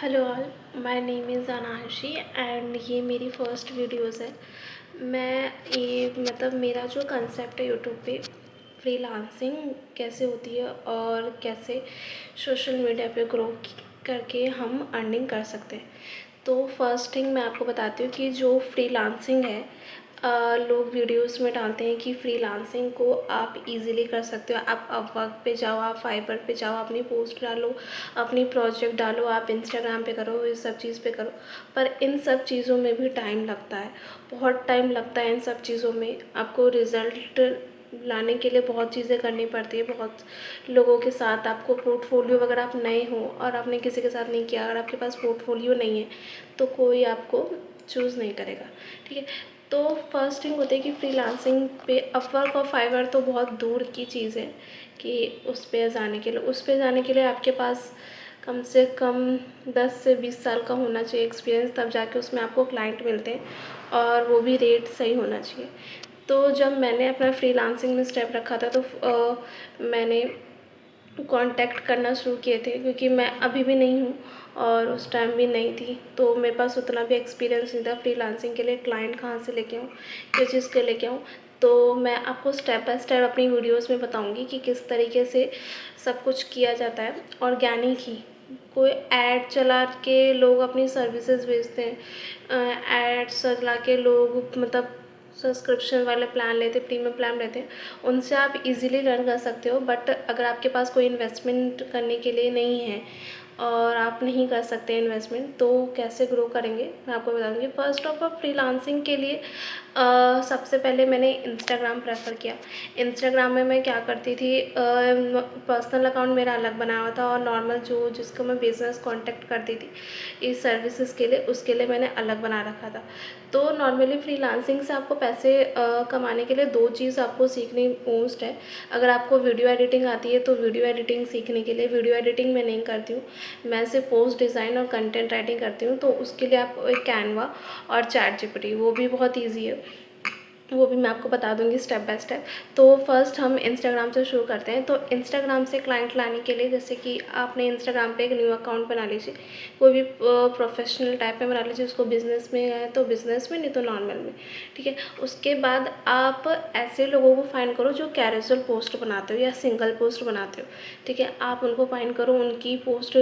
Hello all, my name is Ananshi and ये मेरी first videos है। मैं ये मेरा जो कंसेप्ट है यूट्यूब पे फ्रीलांसिंग कैसे होती है और कैसे सोशल मीडिया पे ग्रो करके हम अर्निंग कर सकते हैं। तो फर्स्ट थिंग मैं आपको बताती हूँ कि जो फ्रीलांसिंग है, लोग वीडियोस में डालते हैं कि फ्रीलांसिंग को आप इजीली कर सकते हो। आप अपवर्क पे जाओ, आप फाइवर पे जाओ, अपनी पोस्ट डालो, अपनी प्रोजेक्ट डालो, आप इंस्टाग्राम पे करो, ये सब चीज़ पे करो। पर इन सब चीज़ों में भी टाइम लगता है, बहुत टाइम लगता है इन सब चीज़ों में। आपको रिज़ल्ट लाने के लिए बहुत चीज़ें करनी पड़ती है, बहुत लोगों के साथ आपको पोर्टफोलियो, अगर आप नए हो और आपने किसी के साथ नहीं किया, अगर आपके पास पोर्टफोलियो नहीं है तो कोई आपको चूज़ नहीं करेगा, ठीक है। तो फर्स्ट थिंग होती है कि फ्रीलांसिंग पे अपवर्क और फाइवर तो बहुत दूर की चीज़ है कि उस पे जाने के लिए आपके पास कम से कम 10 से 20 साल का होना चाहिए एक्सपीरियंस, तब जाके उसमें आपको क्लाइंट मिलते हैं और वो भी रेट सही होना चाहिए। तो जब मैंने अपना फ्रीलांसिंग में स्टेप रखा था तो मैंने कांटेक्ट करना शुरू किए थे, क्योंकि मैं अभी भी नहीं हूँ और उस टाइम भी नहीं थी, तो मेरे पास उतना भी एक्सपीरियंस नहीं था फ्रीलांसिंग के लिए क्लाइंट कहाँ से लेके आऊँ, किस चीज़ के लेके आऊँ। तो मैं आपको स्टेप बाय स्टेप अपनी वीडियोस में बताऊँगी कि किस तरीके से सब कुछ किया जाता है। ऑर्गेनिक ही, कोई ऐड चला के लोग अपनी सर्विसेज बेचते हैं, ऐड चला के लोग सब्सक्रिप्शन वाले प्लान लेते हैं, प्रीमियम प्लान लेते हैं, उनसे आप इजीली रन कर सकते हो। बट अगर आपके पास कोई इन्वेस्टमेंट करने के लिए नहीं है और आप नहीं कर सकते इन्वेस्टमेंट, तो कैसे ग्रो करेंगे मैं आपको बताऊंगी। फर्स्ट ऑफ ऑल फ्रीलांसिंग के लिए सबसे पहले मैंने इंस्टाग्राम प्रेफर किया। इंस्टाग्राम में मैं क्या करती थी, पर्सनल अकाउंट मेरा अलग बना हुआ था और नॉर्मल जो जिसको मैं बिज़नेस कांटेक्ट करती थी इस सर्विसेज के लिए, उसके लिए मैंने अलग बना रखा था। तो नॉर्मली फ्रीलांसिंग से आपको पैसे कमाने के लिए दो चीज़ आपको सीखनी मोस्ट है। अगर आपको वीडियो एडिटिंग आती है तो वीडियो एडिटिंग सीखने के लिए, वीडियो एडिटिंग मैं नहीं करती हूँ, मैं सिर्फ पोस्ट डिज़ाइन और कंटेंट राइटिंग करती हूँ, तो उसके लिए आप एक कैनवा और चैटजीपीटी, वो भी बहुत ईजी है, वो भी मैं आपको बता दूंगी स्टेप बाय स्टेप। तो फर्स्ट हम इंस्टाग्राम से शुरू करते हैं। तो इंस्टाग्राम से क्लाइंट लाने के लिए, जैसे कि आपने इंस्टाग्राम पे एक न्यू अकाउंट बना लीजिए, कोई भी प्रोफेशनल टाइप में बना लीजिए, उसको बिज़नेस में है तो बिज़नेस में, नहीं तो नॉर्मल में, ठीक है। उसके बाद आप ऐसे लोगों को फाइंड करो जो कैजुअल पोस्ट बनाते हो या सिंगल पोस्ट बनाते हो, ठीक है। आप उनको फाइंड करो, उनकी पोस्ट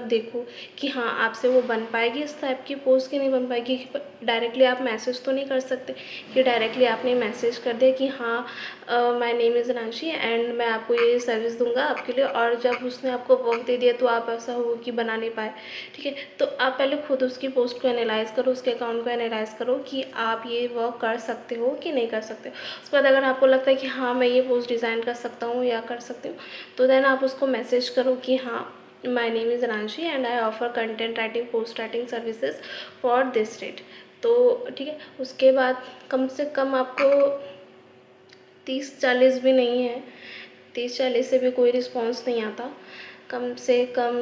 देखो कि हाँ आपसे वो बन पाएगी इस टाइप की पोस्ट की नहीं बन पाएगी। डायरेक्टली आप मैसेज तो नहीं कर सकते कि डायरेक्टली आपने मैसेज कर दिया कि हाँ my name is Ranshi and मैं आपको ये सर्विस दूंगा आपके लिए, और जब उसने आपको वर्क दे दिया तो आप ऐसा हो कि बना नहीं पाए, ठीक है। तो आप पहले खुद उसकी पोस्ट को एनालाइज़ करो, उसके अकाउंट को एनालाइज़ करो कि आप ये वर्क कर सकते हो कि नहीं कर सकते। उसके बाद अगर आपको लगता है कि हाँ मैं ये पोस्ट डिज़ाइन कर सकता हूँ या कर सकती हूँ, तो देन आप उसको मैसेज करो कि हाँ my name is Ranshi and I offer content writing, post writing services for this rate. तो ठीक है, उसके बाद कम से कम आपको 30-40 भी नहीं है, 30-40 से भी कोई रिस्पॉन्स नहीं आता, कम से कम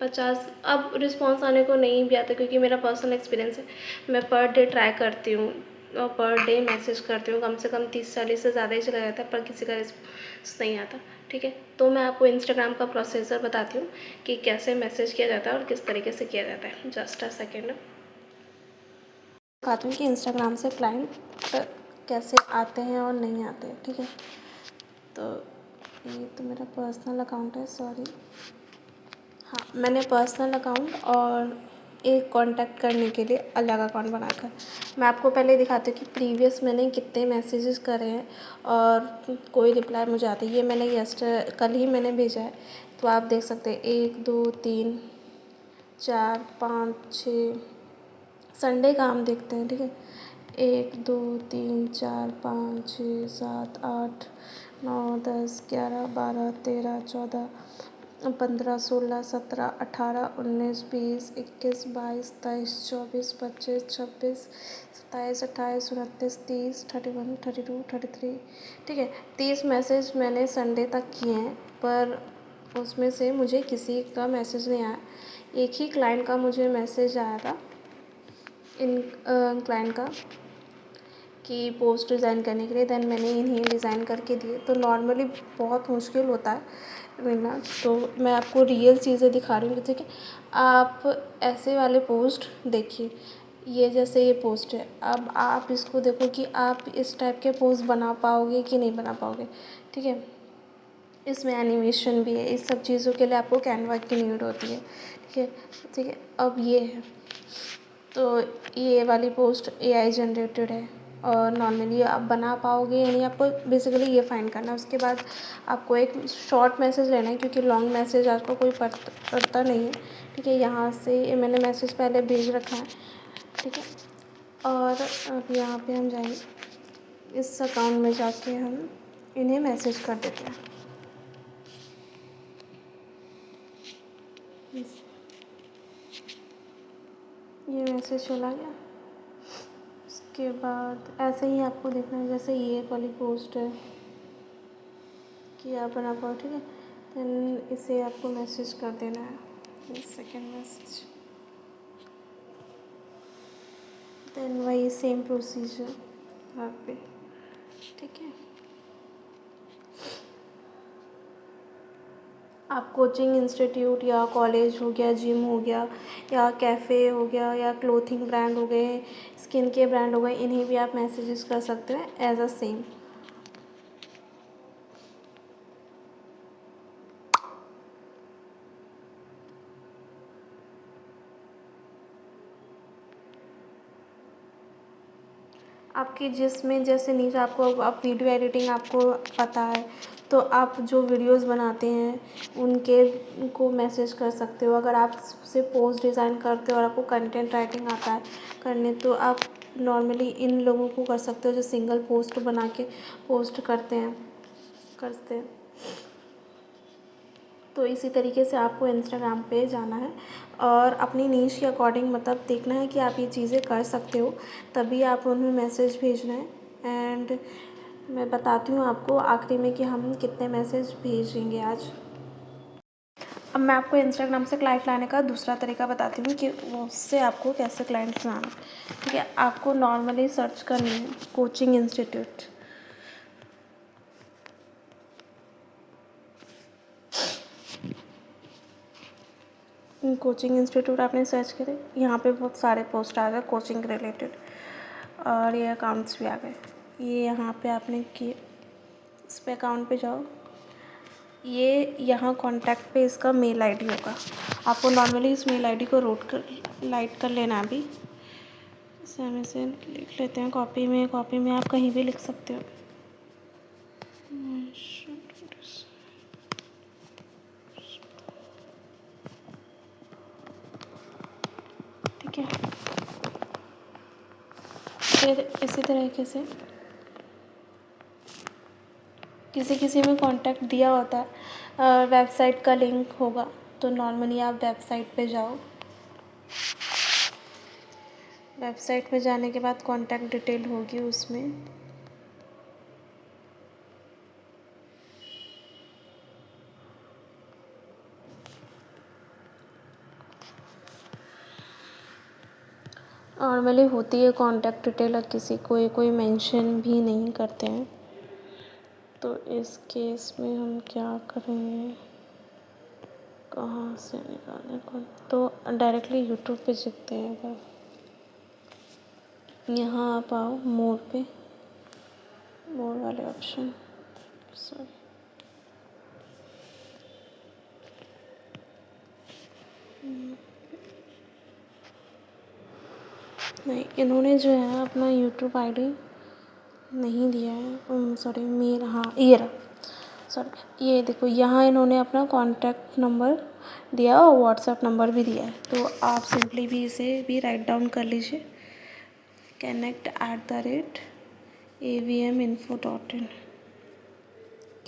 50। अब रिस्पॉन्स आने को नहीं भी आता, क्योंकि मेरा पर्सनल एक्सपीरियंस है, मैं पर डे ट्राई करती हूँ और पर डे मैसेज करती हूँ, कम से कम 30-40 से ज़्यादा ही चला जाता है, पर किसी का रिस्पॉन्स नहीं आता, ठीक है। तो मैं आपको इंस्टाग्राम का प्रोसेसर बताती हूँ कि कैसे मैसेज किया जाता है और किस तरीके से किया जाता है। जस्ट अ सेकेंड दिखाती हूँ कि इंस्टाग्राम से क्लाइंट कैसे आते हैं और नहीं आते हैं, ठीक है। तो ये तो मेरा पर्सनल अकाउंट है, सॉरी, हाँ मैंने पर्सनल अकाउंट और एक कांटेक्ट करने के लिए अलग अकाउंट बनाकर, मैं आपको पहले दिखाती हूँ कि प्रीवियस मैंने कितने मैसेजेस करे हैं और कोई रिप्लाई मुझे आती है। ये मैंने कल ही मैंने भेजा है, तो आप देख सकते हैं 1 2 3 4 5 6, संडे का हम देखते हैं, ठीक है। 1 2 3 4 5 6 7 8 9 10 11 12 13 14 15 16 17 18 19 20 21 22 23 24 25 26 27 28 29 30 31 32 33, ठीक है। 30 मैसेज मैंने संडे तक किए हैं, पर उसमें से मुझे किसी का मैसेज नहीं आया। एक ही क्लाइंट का मुझे मैसेज आया था, इन क्लाइंट का, कि पोस्ट डिज़ाइन करने के लिए, देन मैंने इन्हें डिज़ाइन करके दिए। तो नॉर्मली बहुत मुश्किल होता है मिलना। तो मैं आपको रियल चीज़ें दिखा रही हूँ, ठीक है। आप ऐसे वाले पोस्ट देखिए, ये जैसे ये पोस्ट है, अब आप इसको देखो कि आप इस टाइप के पोस्ट बना पाओगे कि नहीं बना पाओगे, ठीक है। इसमें एनिमेशन भी है, इस सब चीज़ों के लिए आपको कैनवा की नीड होती है, ठीक है, ठीक है। अब ये है, तो ये वाली पोस्ट एआई जनरेटेड है और नॉर्मली आप बना पाओगे या नहीं, आपको बेसिकली ये फाइंड करना है। उसके बाद आपको एक शॉर्ट मैसेज लेना है, क्योंकि लॉन्ग मैसेज आजकल कोई पढ़ता नहीं है, ठीक है। यहाँ से मैंने मैसेज पहले भेज रखा है, ठीक है। और अब यहाँ पे हम जाएंगे, इस अकाउंट में जाके हम इन्हें मैसेज कर देते हैं। ये मैसेज चला गया। उसके बाद ऐसे ही आपको देखना है, जैसे ये वाली पोस्ट है कि आप बना पाओ, ठीक है। देन इसे आपको मैसेज कर देना है, सेकंड मैसेज। देन वही सेम प्रोसीजर यहाँ पे, ठीक है। आप कोचिंग इंस्टीट्यूट या कॉलेज हो गया, जिम हो गया, या कैफ़े हो गया, या क्लोथिंग ब्रांड हो गए, स्किन के ब्रांड हो गए, इन्हें भी आप मैसेजेस कर सकते हैं एज अ सेम। आपकी जिसमें जैसे नीचे आपको, आप वीडियो एडिटिंग आपको पता है, तो आप जो वीडियोस बनाते हैं उनके को मैसेज कर सकते हो। अगर आप से पोस्ट डिज़ाइन करते हो और आपको कंटेंट राइटिंग आता है करने, तो आप नॉर्मली इन लोगों को कर सकते हो जो सिंगल पोस्ट बना के पोस्ट करते हैं। तो इसी तरीके से आपको इंस्टाग्राम पे जाना है और अपनी नीश के अकॉर्डिंग मतलब देखना है कि आप ये चीज़ें कर सकते हो, तभी आप उन्हें मैसेज भेजना है। एंड मैं बताती हूँ आपको आखिरी में कि हम कितने मैसेज भेजेंगे आज। अब मैं आपको इंस्टाग्राम से क्लाइंट लाने का दूसरा तरीका बताती हूँ कि उससे आपको कैसे क्लाइंट्स लाना, ठीक है। आपको नॉर्मली सर्च करनी है कोचिंग इंस्टीट्यूट। कोचिंग इंस्टीट्यूट आपने सर्च करे, यहाँ पे बहुत सारे पोस्ट आ गए कोचिंग रिलेटेड, और ये अकाउंट्स भी आ गए। ये यहाँ पे आपने किए, इस पे अकाउंट पे जाओ, ये यहाँ कॉन्टैक्ट पे इसका मेल आईडी होगा। आपको नॉर्मली इस मेल आईडी को राइट कर लेना है। अभी इसे हम इसे लिख लेते हैं कॉपी में आप कहीं भी लिख सकते हो। ठीक है, फिर इसी तरीके से किसी में कांटेक्ट दिया होता है, वेबसाइट का लिंक होगा, तो नॉर्मली आप वेबसाइट पे जाओ। वेबसाइट पे जाने के बाद कांटेक्ट डिटेल होगी उसमें, नॉर्मली होती है कांटेक्ट डिटेल, और किसी कोई मेंशन भी नहीं करते हैं। तो इस केस में हम क्या करेंगे, कहाँ से निकालें को, तो डायरेक्टली यूट्यूब पे सीखते हैं। अगर यहाँ आप आओ मोर पे, मोर वाले ऑप्शन, सॉरी नहीं, इन्होंने जो है अपना यूट्यूब आईडी नहीं दिया है, सॉरी मेरा, हाँ ये रहा, सॉरी ये देखो, यहाँ इन्होंने अपना कॉन्टैक्ट नंबर दिया और व्हाट्सएप नंबर भी दिया है। तो आप सिंपली भी इसे भी राइट डाउन कर लीजिए, connect@avminfo.in,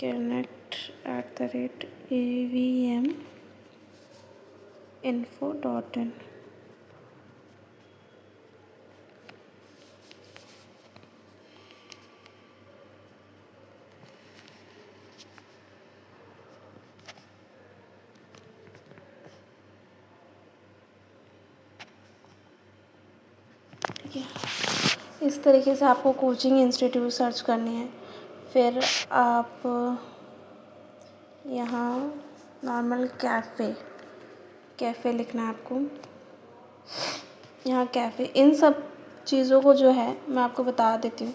connect@avminfo.in। ठीक है, इस तरीके से आपको कोचिंग इंस्टीट्यूट सर्च करनी है। फिर आप यहाँ नॉर्मल कैफ़े लिखना है आपको। यहाँ कैफ़े, इन सब चीज़ों को जो है मैं आपको बता देती हूँ।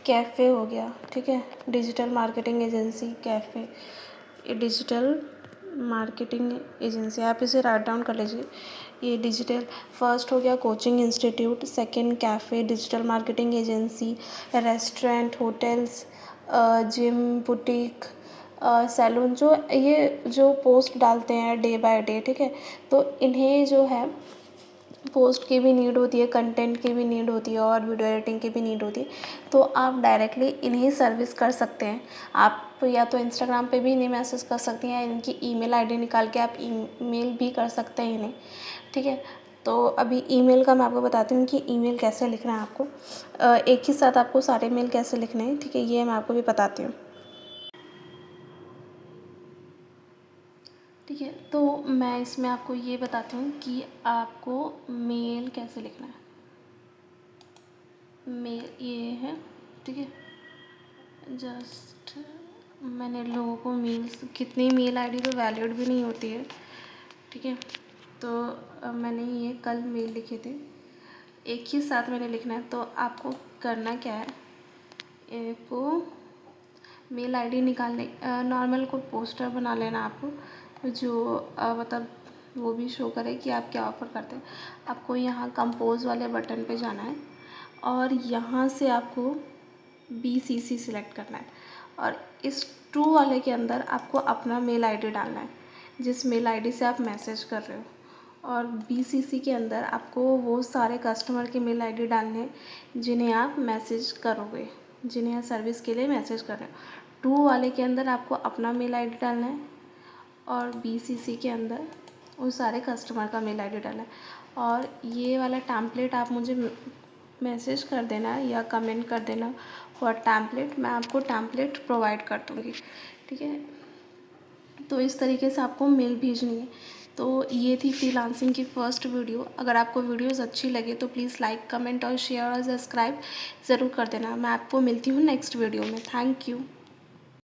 कैफ़े हो गया, ठीक है, डिजिटल मार्केटिंग एजेंसी कैफ़े, ये डिजिटल मार्केटिंग एजेंसी, आप इसे राइट डाउन कर लीजिए। ये डिजिटल फर्स्ट हो गया coaching institute, second cafe, digital marketing agency, restaurant, hotels, gym, boutique, salon, जो पोस्ट डालते हैं डे बाय डे, ठीक है, तो इन्हें जो है पोस्ट की भी नीड होती है, कंटेंट की भी नीड होती है और वीडियो एडिटिंग की भी नीड होती है। तो आप डायरेक्टली इन्हीं सर्विस कर सकते हैं। आप या तो इंस्टाग्राम पे भी इन्हें मैसेज कर सकती हैं, इनकी ईमेल आईडी निकाल के आप ईमेल भी कर सकते हैं इन्हें, ठीक है। तो अभी ईमेल का मैं आपको बताती हूँ कि ईमेल कैसे लिखना है आपको। एक ही साथ आपको सारे मेल कैसे लिखने हैं, ठीक है, ये मैं आपको भी बताती हूँ, ठीक है। तो मैं इसमें आपको ये बताती हूँ कि आपको मेल कैसे लिखना है। मेल ये है, ठीक है। जस्ट मैंने लोगों को मेल्स, कितनी मेल आईडी तो वैलिड भी नहीं होती है, ठीक है। तो मैंने ये कल मेल लिखे थे, एक ही साथ मैंने लिखना है। तो आपको करना क्या है, आपको मेल आईडी निकालने, नॉर्मल कोई पोस्टर बना लेना आपको, जो मतलब वो भी शो करे कि आप क्या ऑफ़र करते हैं। आपको यहाँ कंपोज वाले बटन पे जाना है और यहाँ से आपको BCC सिलेक्ट करना है और इस टू वाले के अंदर आपको अपना मेल आईडी डालना है, जिस मेल आईडी से आप मैसेज कर रहे हो। और BCC के अंदर आपको वो सारे कस्टमर के मेल आईडी डालने हैं जिन्हें आप मैसेज करोगे, जिन्हें सर्विस के लिए मैसेज कर रहे हो। टू वाले के अंदर आपको अपना मेल आईडी डालना है और BCC के अंदर उस सारे कस्टमर का मेल आईडी डालना है। और ये वाला टैम्पलेट आप मुझे मैसेज कर देना या कमेंट कर देना फॉर टैम्पलेट, मैं आपको टैम्पलेट प्रोवाइड कर दूँगी, ठीक है। तो इस तरीके से आपको मेल भेजनी है। तो ये थी फ्रीलांसिंग की फ़र्स्ट वीडियो। अगर आपको वीडियोस अच्छी लगे तो प्लीज़ लाइक, कमेंट और शेयर और सब्सक्राइब ज़रूर कर देना। मैं आपको मिलती हूँ नेक्स्ट वीडियो में। Thank you.